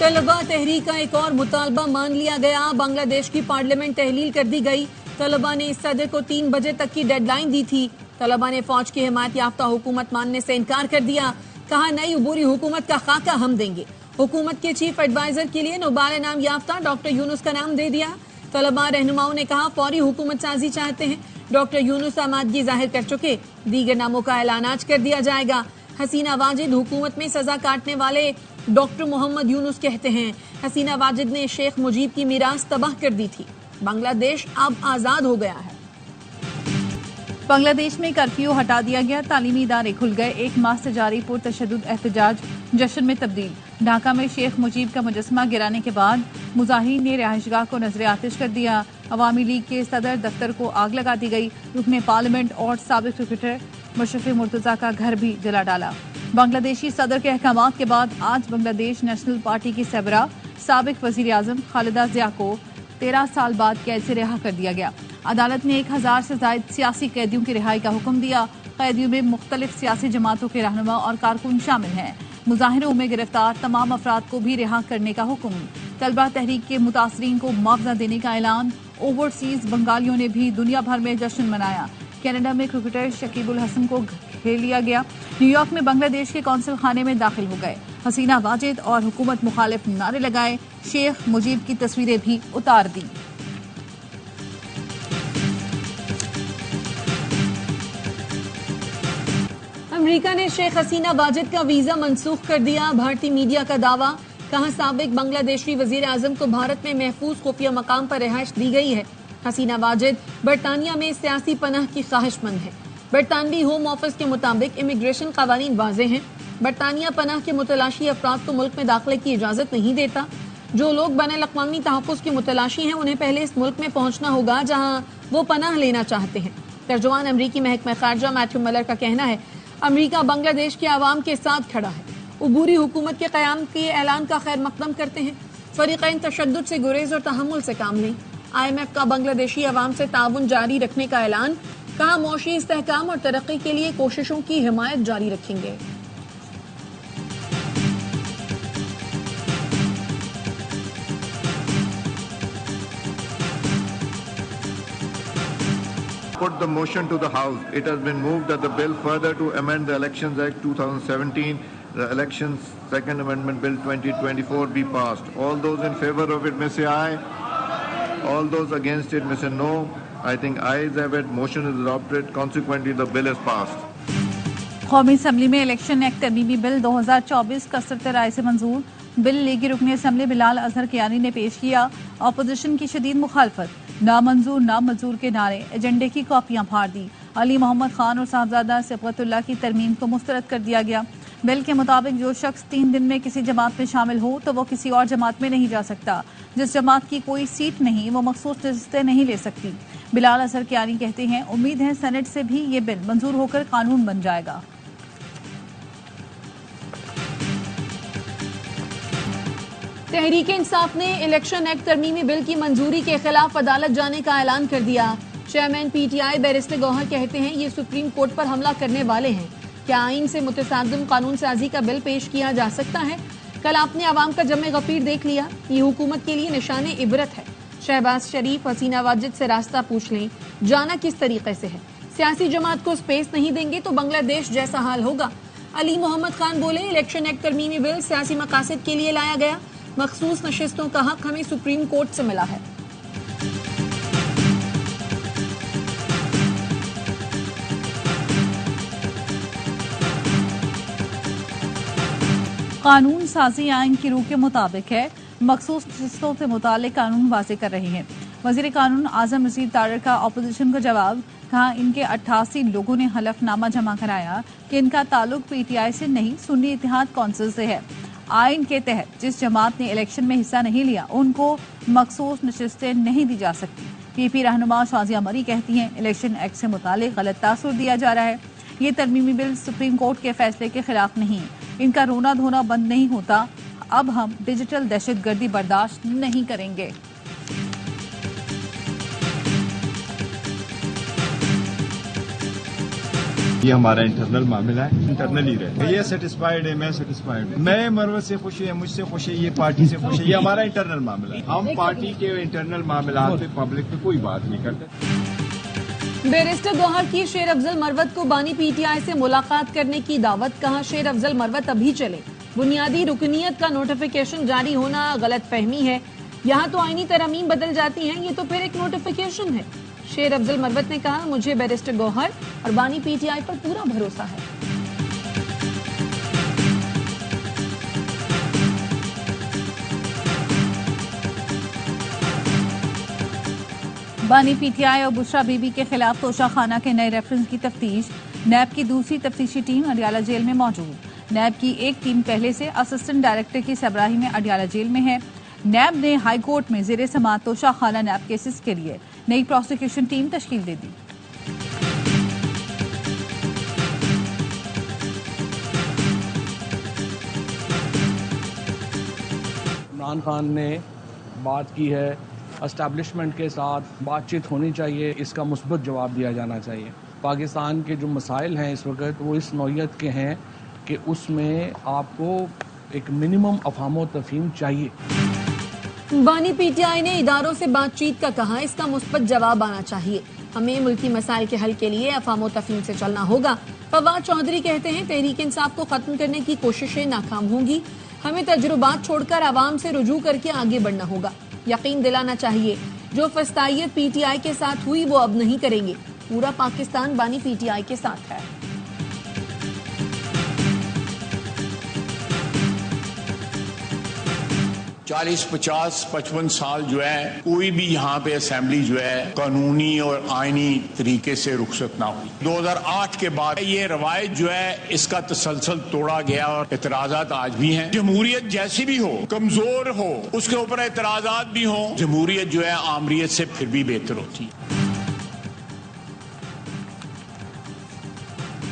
तलबा तहरीक का एक और मुतालबा मान लिया गया। बांग्लादेश की पार्लियामेंट तहलील कर दी गई। तलबा ने इस सदर को 3 बजे तक की डेडलाइन दी थी। तलबा ने फौज की हिमायत याफ्ता हुकूमत मानने से इनकार कर दिया। कहा, नई उबूरी हुकूमत का खाका हम देंगे। हुकूमत के चीफ एडवाइजर के लिए नोबेल इनाम याफ्ता डॉक्टर यूनुस का नाम दे दिया। तलबा रहनुमाओं ने कहा, फौरी हुकूमत साजी चाहते हैं। डॉक्टर यूनुस आमादगी जाहिर कर चुके। दीगर नामों का ऐलान आज कर दिया जाएगा। हसीना वाजिद हुकूमत में सजा काटने वाले डॉक्टर मोहम्मद यूनुस कहते हैं, हसीना वाजिद ने शेख मुजीब की मीरास तबाह कर दी थी। बांग्लादेश अब आजाद हो गया है। बांग्लादेश में कर्फ्यू हटा दिया गया। तालीमी इदारे खुल गए। 1 माह से जारी पुरतशद्दुद एहतजाज जश्न में तब्दील। ढाका में शेख मुजीब का मुजस्मा गिराने के बाद मुजाहिरीन ने रिहाइशगाह को नजर आतिश कर दिया। अवामी लीग के सदर दफ्तर को आग लगा दी गई। रुकने पार्लियामेंट और साबिक क्रिकेटर मुशर्रफ मुर्तजा का घर भी जला डाला। बांग्लादेशी सदर के अहकामात के बाद आज बांग्लादेश नेशनल पार्टी की सरबराह साबिक वजीर आजम खालिदा जिया को 13 साल बाद कैद से रिहा कर दिया गया। अदालत ने 1000 से ज्यादा सियासी कैदियों की रिहाई का हुक्म दिया। कैदियों में मुख्तलिफ सियासी जमातों के रहनुमा और कारकुन शामिल हैं। मुजाहिरों में गिरफ्तार तमाम अफराद को भी रिहा करने का हुक्म। तलबा तहरीक के मुतासरीन को मुआवजा देने का ऐलान। ओवरसीज बंगालियों ने भी दुनिया भर में जश्न मनाया। कनाडा में क्रिकेटर शकीबुल हसन को घेर लिया गया। न्यूयॉर्क में बांग्लादेश के कौंसल खाने में दाखिल हो गए। हसीना वाजिद और हुकूमत मुखालिफ नारे लगाए। शेख मुजीब की तस्वीरें भी उतार दी। अमेरिका ने शेख हसीना वाजिद का वीजा मंसूख कर दिया। भारतीय मीडिया का दावा। कहा, साबिक बांग्लादेशी वजीर आजम को भारत में महफूज खुफिया मकाम पर रिहाइश दी गई है। हसीना वाजिद बरतानिया में सियासी पनाह की ख्वाहिशमंद है। बरतानवी होम ऑफिस के मुताबिक इमिग्रेशन कवानीन वाजे हैं। बरतानिया पनाह के मुतलाशी अफराद को मुल्क में दाखिले की इजाजत नहीं देता। जो लोग बैनुल अक़वामी तहफ़्फ़ुज़ की मुतलाशी हैं, उन्हें पहले इस मुल्क में पहुंचना होगा जहां वो पनाह लेना चाहते हैं। तर्जुमान अमरीकी महकमा खारजा मैथ्यू मिलर का कहना है, अमरीका बांग्लादेश के आवाम के साथ खड़ा है। उबूरी हुकूमत के क़याम के ऐलान का खैर मकदम करते हैं। फ़रीक़ैन तशद्दुद से गुरेज और तहम्मुल से काम लें। IMF का बांग्लादेशी अवाम से ताउन जारी रखने का ऐलान। कहा, मौशी इस्तेहकाम और तरक्की के लिए कोशिशों की हिमायत जारी रखेंगे। Put the motion to the House. It has been moved that the bill further to amend the Elections Act 2017, the Elections Second Amendment Bill 2024 be passed. All those in favor of it may say aye. All those against it may say no. I think ayes have it. Motion is adopted. Consequently, the bill is passed. कौमी assembly में election act तरमीमी bill 2024 कसरत राय से मंजूर। Bill लीगी रुकन assembly Bilal Azhar Kiani ने पेश किया। अपोजिशन की शदीद मुखालफत। नामंजूर नामंजूर के नारे। एजेंडे की कॉपियां फाड़ दी। अली मोहम्मद खान और साहबजादा सिबगतुल्लाह की तरमीम को मुस्तरद कर दिया गया। बिल के मुताबिक जो शख्स 3 दिन में किसी जमात में शामिल हो तो वो किसी और जमात में नहीं जा सकता। जिस जमात की कोई सीट नहीं वो मखसूस नशिस्तें नहीं ले सकती। बिलाल अजहर कियानी कहते हैं, उम्मीद है सेनेट से भी ये बिल मंजूर होकर कानून बन जाएगा। तहरीक इंसाफ ने इलेक्शन एक्ट तरमीमी बिल की मंजूरी के खिलाफ अदालत जाने का ऐलान कर दिया। चेयरमैन PTI बैरिस्टर गौहर कहते हैं, ये सुप्रीम कोर्ट पर हमला करने वाले हैं। क्या आइन से मुतसादिम कानून साजी का बिल पेश किया जा सकता है? कल आपने आवाम का जमे गफीर देख लिया। ये हुकूमत के लिए निशाने इबरत है। शहबाज शरीफ, हसीना वाजिद से रास्ता पूछ लें, जाना किस तरीके से है। सियासी जमात को स्पेस नहीं देंगे तो बांग्लादेश जैसा हाल होगा। अली मोहम्मद खान बोले, इलेक्शन एक्ट तरमीमी बिल सियासी मकासद के लिए लाया गया। मखसूस नशिस्तों का हक हमें सुप्रीम कोर्ट से मिला है। कानून साजी आइन की रूह के मुताबिक है। मखसूस नशिस्तों से मुतालिक कानून वाज़े कर रहे हैं। वज़ीर कानून आज़म नज़ीर तारर का अपोजिशन का जवाब। कहा, इनके 88 लोगों ने हलफनामा जमा कराया कि इनका ताल्लुक PTI से नहीं, सुन्नी इत्तेहाद कौंसिल से है। आइन के तहत जिस जमात ने इलेक्शन में हिस्सा नहीं लिया उनको मखसूस नशिस्तें नहीं दी जा सकती। PP रहनुमा शाजिया मरी कहती हैं, इलेक्शन एक्ट से मुतालिक गलत तासुर दिया जा रहा है। ये तरमीमी बिल सुप्रीम कोर्ट के फैसले के खिलाफ नहीं। इनका रोना धोना बंद नहीं होता। अब हम डिजिटल दहशतगर्दी बर्दाश्त नहीं करेंगे। ये हमारा इंटरनल मामला है, इंटरनल ही रहे। ये सेटिस्फाइड है, मैं सेटिस्फाइड हूँ, मैं मरवत से खुश है, मुझसे खुश है, ये पार्टी से खुश है, ये हमारा इंटरनल मामला है। हम पार्टी के इंटरनल मामला पे पब्लिक पे कोई बात नहीं करते। बैरिस्टर गौहर की शेर अफजल मरवत को बानी पीटीआई से मुलाकात करने की दावत, कहा शेर अफजल मरवत अभी चले, बुनियादी रुकनियत का नोटिफिकेशन जारी होना गलत फहमी है, यहाँ तो आईनी तरमीम बदल जाती हैं, ये तो फिर एक नोटिफिकेशन है। शेर अफजल मरवत ने कहा, मुझे बैरिस्टर गौहर और बानी पीटीआई पर पूरा भरोसा है। बानी पीटीआई और बुशरा बीबी के खिलाफ तोशाखाना के नए रेफरेंस की तफ्तीश, नैब की दूसरी तफ्तीशी टीम अडियाला जेल में मौजूद। नैब की एक टीम पहले से असिस्टेंट डायरेक्टर की सरबराही में अडियाला जेल में है। नैब ने हाई कोर्ट में जेर समाअत तोशाखाना नैब केसेस के लिए नई प्रोसिक्यूशन टीम तश्कील दे दी। इमरान खान ने बात की है, एस्टैब्लिशमेंट के साथ बातचीत होनी चाहिए, इसका मुस्बत जवाब दिया जाना चाहिए। पाकिस्तान के जो मसाइल हैं इस वक्त वो इस नौइयत के हैं कि उसमें आपको एक मिनिमम अफहाम तफहीम चाहिए। बानी पीटीआई ने इदारों से बातचीत का कहा, इसका मुस्बत जवाब आना चाहिए, हमें मुल्की मसाइल के हल के लिए अफहाम तफहीम से चलना होगा। फवाद चौधरी कहते हैं, तहरीक इंसाफ को खत्म करने की कोशिशें नाकाम होंगी, हमें तजुर्बात छोड़कर आवाम से रुजू करके आगे बढ़ना होगा। यकीन दिलाना चाहिए, जो फस्तायत पीटीआई के साथ हुई वो अब नहीं करेंगे, पूरा पाकिस्तान बानी पीटीआई के साथ है। चालीस 50 55 साल जो है कोई भी यहाँ पे असेंबली जो है कानूनी और आईनी तरीके से रुखसत ना हुई। 2008 के बाद ये रवायत जो है इसका तसलसल तोड़ा गया और एतराजात आज भी हैं। जमहूरियत जैसी भी हो, कमजोर हो, उसके ऊपर एतराजात भी हो, जमहूरियत जो है आमरीयत से फिर भी बेहतर होती है।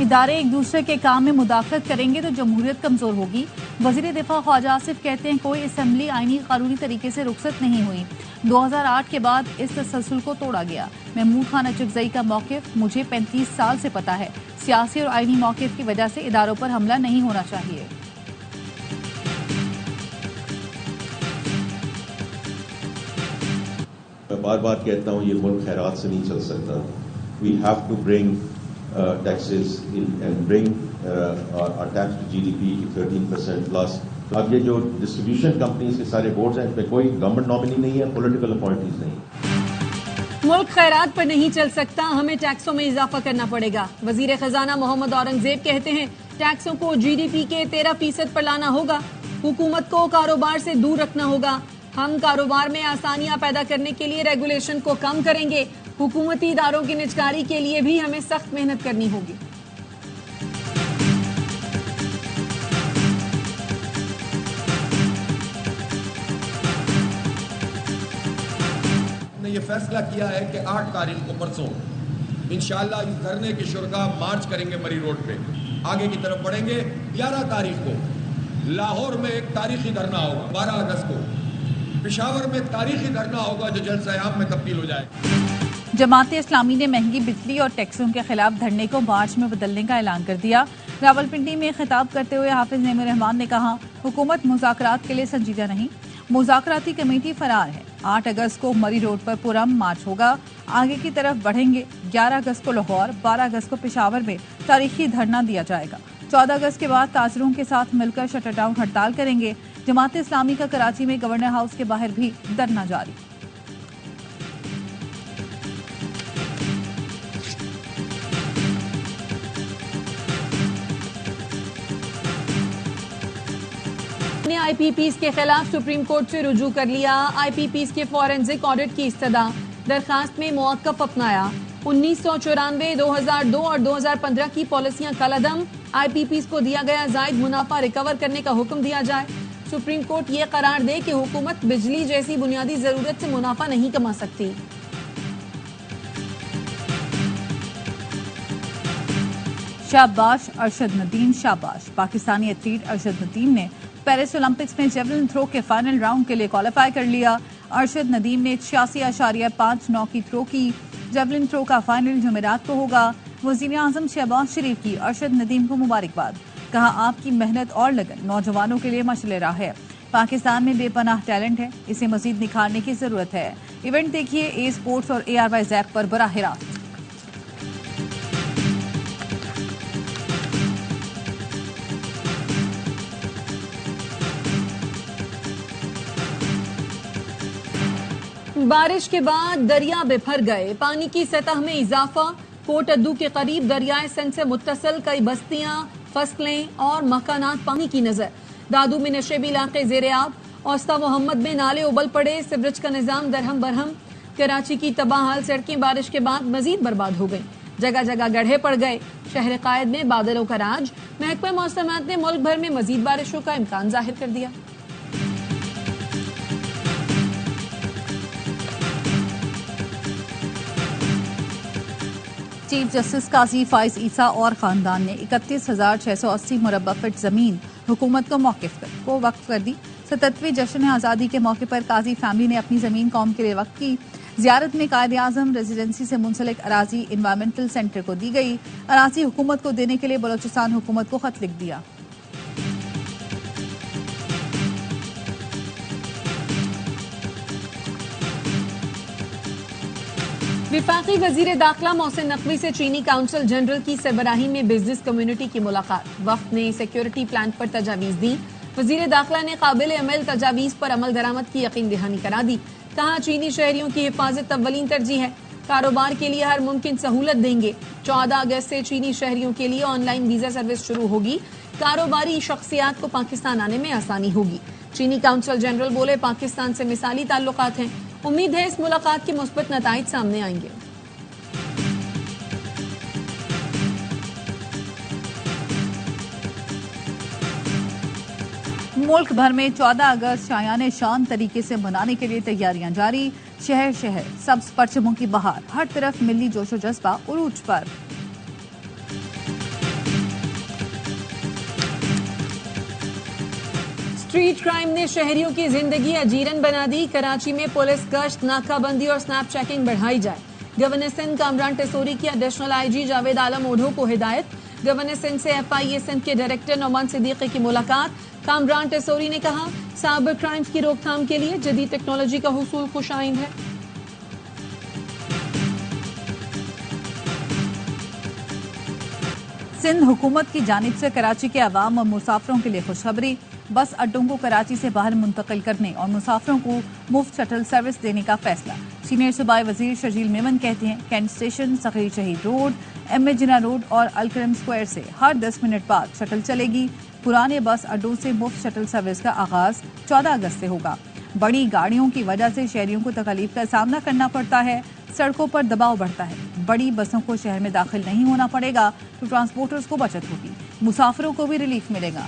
इदारे एक दूसरे के काम में मुदाखलत करेंगे तो जमहूरियत कमजोर होगी। वजीर दिफा ख्वाजा आसिफ कहते हैं, कोई असेंबली आईनी कानूनी तरीके से रुखसत नहीं हुई। 2008 के बाद इस तसलसल को तोड़ा गया। महमूद खान अचकजई का मौकिफ, मुझे 35 साल से पता है, सियासी और आईनी मौकिफ की वजह से इदारों पर हमला नहीं होना चाहिए। मैं बार बार कहता हूँ, ये मुल्क खैरात से नहीं चल सकता। We have to bring taxes and bring our tax to GDP 13% plus. अब ये जो डिस्ट्रीब्यूशन कंपनीज के सारे बोर्ड्स हैं, इस पे कोई गवर्नमेंट नॉमिनी नहीं है, पॉलिटिकल अपॉइंटीज नहीं। मुल्क खैरात पर नहीं चल सकता, हमें टैक्सों में इजाफा करना पड़ेगा। वजीर खजाना मोहम्मद औरंगजेब कहते हैं, टैक्सों को GDP के 13% पर लाना होगा, हुकूमत को कारोबार से दूर रखना होगा। हम कारोबार में आसानियां पैदा करने के लिए रेगुलेशन को कम करेंगे। हुकूमती इदारों की निजकारी के लिए भी हमें सख्त मेहनत करनी होगी। हमने ये फैसला किया है कि 8 तारीख को परसों इंशाअल्लाह इस धरने के शुरका मार्च करेंगे, मरी रोड पे आगे की तरफ बढ़ेंगे। 11 तारीख को लाहौर में एक तारीखी धरना होगा, 12 अगस्त को पेशावर में तारीखी धरना होगा जो जलसा-ए-आम में तब्दील हो जाए। जमात इस्लामी ने महंगी बिजली और टैक्सों के खिलाफ धरने को मार्च में बदलने का ऐलान कर दिया। रावलपिंडी में खिताब करते हुए हाफिज नईमुर रहमान ने कहा, हुकूमत मुज़ाकरात के लिए संजीदा नहीं, मुज़ाकराती कमेटी फरार है। 8 अगस्त को मरी रोड पर पुरअमन मार्च होगा, आगे की तरफ बढ़ेंगे। 11 अगस्त को लाहौर, 12 अगस्त को पेशावर में तारीखी धरना दिया जाएगा। 14 अगस्त के बाद ताजरों के साथ मिलकर शटर डाउन हड़ताल करेंगे। जमात इस्लामी का कराची में गवर्नर हाउस के बाहर भी धरना जारी। ने IPPs के खिलाफ सुप्रीम कोर्ट से रुजू कर लिया। IPPs के फॉरेंसिक ऑडिट की इस्तदा, दरखास्त में मौक़िफ़ अपनाया। 1994, 2002 और 2015 की पॉलिसियां कलअदम। IPPs को दिया गया जायद मुनाफा रिकवर करने का हुक्म दिया जाए। सुप्रीम कोर्ट ये करार दे कि हुकूमत बिजली जैसी बुनियादी जरूरत से मुनाफा नहीं कमा सकती। शाबाश अरशद नदीम, शाबाश। पाकिस्तानी एथलीट अरशद नदीम ने पेरिस ओलंपिक्स में जेवलिन थ्रो के फाइनल राउंड के लिए क्वालिफाई कर लिया। अरशद नदीम ने 86.59 की थ्रो की। जेवलिन थ्रो का फाइनल जुमेरात को होगा। वज़ीर आज़म शहबाज शरीफ की अरशद नदीम को मुबारकबाद। कहा, आपकी मेहनत और लगन नौजवानों के लिए मशअल राह है। पाकिस्तान में बेपनाह टैलेंट है, इसे मजीद निखारने की जरूरत है। इवेंट देखिए ए स्पोर्ट्स और ARY ज़ैप पर बराह रास्त। बारिश के बाद दरिया बिफर गए, पानी की सतह में इजाफा। कोटअद्दू के करीब दरियाए सिंध से मुत्तसिल कई बस्तियां, फसलें और मकानात पानी की नजर। दादू में नशेबी इलाके ज़ेर-ए-आब। औस्ता मोहम्मद में नाले उबल पड़े, सिवरेज का निजाम दरहम बरहम। कराची की तबाहाल सड़कें बारिश के बाद मजीद बर्बाद हो गई, जगह जगह गड्ढे पड़ गए। शहर कायद में बादलों का राज। महकमा मौसमात ने मुल्क भर में मजीद बारिशों का इम्कान जाहिर कर दिया। चीफ जस्टिस काजी फाइज ईसा और खानदान ने 31,680 मुरब्बा फीट जमीन हुकूमत को वक्फ कर दी। 77वें जश्न आज़ादी के मौके पर काजी फैमिली ने अपनी जमीन कौम के लिए वक्फ की। जियारत में कायद आजम रेजिडेंसी से मुंसलिक अराजी इन्वायरमेंटल सेंटर को दी गई। अराजी हुकूमत को देने के लिए बलोचिस्तान हुकूमत को खत लिख दिया। विफाकी वजीर दाखिला मोहसिन नकवी से चीनी काउंसिल जनरल की सरबराही में बिजनेस कम्युनिटी की मुलाकात। वफ्द ने सिक्योरिटी प्लान पर तजावीज दी। वजीर दाखिला ने काबिल अमल तजावीज पर अमल दरामद की यकीन दहानी करा दी। कहा, चीनी शहरियों की हिफाजत अव्वलीन तरजीह है। कारोबार के लिए हर मुमकिन सहूलत देंगे। 14 अगस्त से चीनी शहरियों के लिए ऑनलाइन वीजा सर्विस शुरू होगी। कारोबारी शख्सियात को पाकिस्तान आने में आसानी होगी। चीनी काउंसिल जनरल बोले, पाकिस्तान से मिसाली ताल्लुकात हैं। उम्मीद है इस मुलाकात के मुस्बत नताइज सामने आएंगे। मुल्क भर में 14 अगस्त शायाने शान तरीके से मनाने के लिए तैयारियां जारी। शहर शहर सब्ज परचमों की बहार, हर तरफ मिली जोशो जज्बा उरूज पर। स्ट्रीट क्राइम ने शहरियों की जिंदगी अजीरन बना दी। कराची में पुलिस गश्त, नाकाबंदी और स्नैप चेकिंग बढ़ाई जाए। गवर्नर सिंध कामरान टेसोरी की एडिशनल IG जावेद आलम ओढ़ो को हिदायत। गवर्नर सिंध से FIA सिंध के डायरेक्टर नोमान सिद्दीकी की मुलाकात। कामरान टेसोरी ने कहा, साइबर क्राइम्स की रोकथाम के लिए जदीद टेक्नोलॉजी का हुसूल खुशाइंद है। सिंध हुकूमत की जानिब से कराची के अवाम और मुसाफिरों के लिए खुशखबरी। बस अड्डों को कराची से बाहर मुंतकिल करने और मुसाफिरों को मुफ्त शटल सर्विस देने का फैसला। सीनियर सूबाई वजीर शजील मेमन कहते हैं, कैंट स्टेशन, सगीर शहीद रोड, MA जिन्ना रोड और अलकरम स्क्वायर से हर 10 मिनट बाद शटल चलेगी। पुराने बस अड्डों से मुफ्त शटल सर्विस का आगाज 14 अगस्त से होगा। बड़ी गाड़ियों की वजह से शहरियों को तकलीफ का सामना करना पड़ता है। सड़कों पर दबाव बढ़ता है। बड़ी बसों को शहर में दाखिल नहीं होना पड़ेगा तो ट्रांसपोर्टर्स को बचत होगी, मुसाफिरों को भी रिलीफ मिलेगा।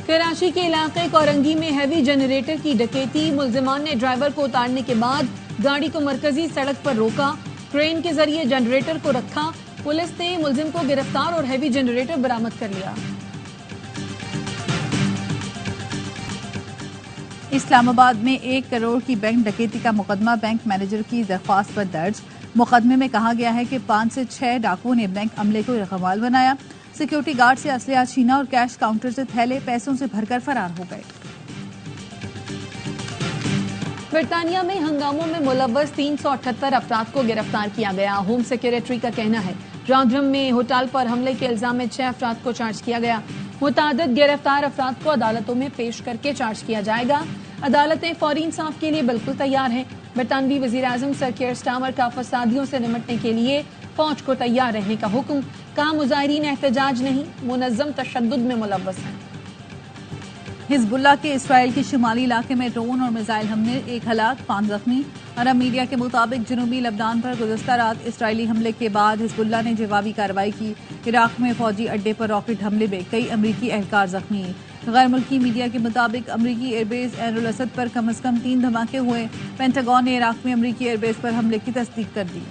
कराची के इलाके कोरंगी में हैवी जनरेटर की डकैती। मुल्जिमान ने ड्राइवर को उतारने के बाद गाड़ी को मरकजी सड़क पर रोका। ट्रेन के जरिए जनरेटर को रखा। पुलिस ने मुल्जिम को गिरफ्तार और हैवी जनरेटर बरामद कर लिया। इस्लामाबाद में 1 करोड़ की बैंक डकैती का मुकदमा बैंक मैनेजर की दरख्वास्त पर दर्ज। मुकदमे में कहा गया है कि 5 से 6 डाकुओं ने बैंक अमले को रकमाल बनाया। सिक्योरिटी गार्ड से असलिया छीना और कैश काउंटर से थैले पैसों से भरकर फरार हो गए। बरतानिया में हंगामों में मुलव्वस 378 अफराद को गिरफ्तार किया गया। होम सेक्रेटरी का कहना है, रांधरम में होटल पर हमले के इल्जाम में 6 अफराद को चार्ज किया गया। मुतादिद गिरफ्तार अफराद को अदालतों में पेश करके चार्ज किया जाएगा। अदालतें फौरी इंसाफ के लिए बिल्कुल तैयार हैं। बरतानवी वजीर आजम सर कियर स्टारमर का फसादियों से निपटने के लिए फौज को तैयार रहने का हुक्म। कहा, मुजाहिरीन एहतजाज नहीं, मुनज़्ज़म तशद्दुद में मुलव्वस हैं। हिजबुल्लाह के इसराइल के शुमाली इलाके में ड्रोन और मिसाइल हमले, 1 हलाक 5 जख्मी। अरब मीडिया के मुताबिक जनूबी लबनान पर गुज़श्ता रात इसराइली हमले के बाद हिजबुल्लाह ने जवाबी कार्रवाई की। इराक में फौजी अड्डे पर रॉकेट हमले में कई अमरीकी एहलकार जख्मी। गैर मुल्की मीडिया के मुताबिक अमरीकी एयरबेस ऐन उल असद पर कम अज कम 3 धमाके हुए। पेंटागन ने इराक में अमरीकी एयरबेस पर हमले की तस्दीक कर दी।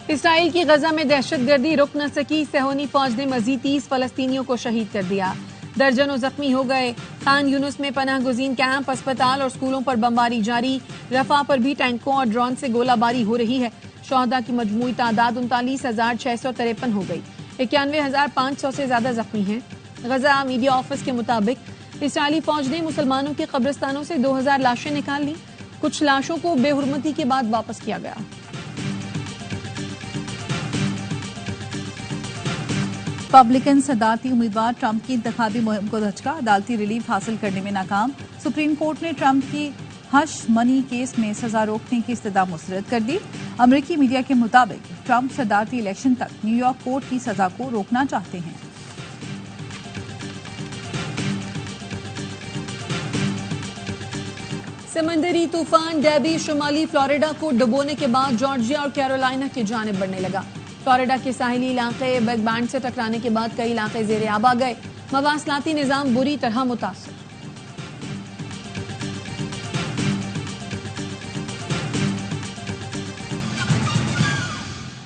इसराइल की गजा में दहशतगर्दी रुक न सकी, सेहोनी फौज ने मजीद 30 फलस्तीनियों को शहीद कर दिया। दर्जनों जख्मी हो गए। खान यूनुस में पनाह गुजीन कैंप, अस्पताल और स्कूलों पर बमबारी जारी। रफा पर भी टैंकों और ड्रोन से गोलाबारी हो रही है। शहदा की मजमूई तादाद 39,653 हो गई। 91,500 से ज्यादा जख्मी हैं। गजा मीडिया ऑफिस के मुताबिक इसराइली फौज ने मुसलमानों के कब्रिस्तानों से 2000 लाशें निकाल ली। कुछ लाशों को बेहुरमती के बाद वापस किया गया। रिपब्लिकन सदारती उम्मीदवार ट्रंप की इंतखाबी मुहिम को धचका, अदालती रिलीफ हासिल करने में नाकाम। सुप्रीम कोर्ट ने ट्रंप की हश मनी केस में सजा रोकने की इस्तदा मुस्तरद कर दी। अमरीकी मीडिया के मुताबिक ट्रंप सदारती इलेक्शन तक न्यूयॉर्क कोर्ट की सजा को रोकना चाहते हैं। समंदरी तूफान डेबी शुमाली फ्लोरिडा को डुबोने के बाद जॉर्जिया और कैरोलिना की जानिब बढ़ने लगा। फ्लोरिडा के साहिली इलाके बिग बैंड से टकराने के बाद कई इलाके जेर आब आ गए। मवासलाती निजाम बुरी तरह मुतासर।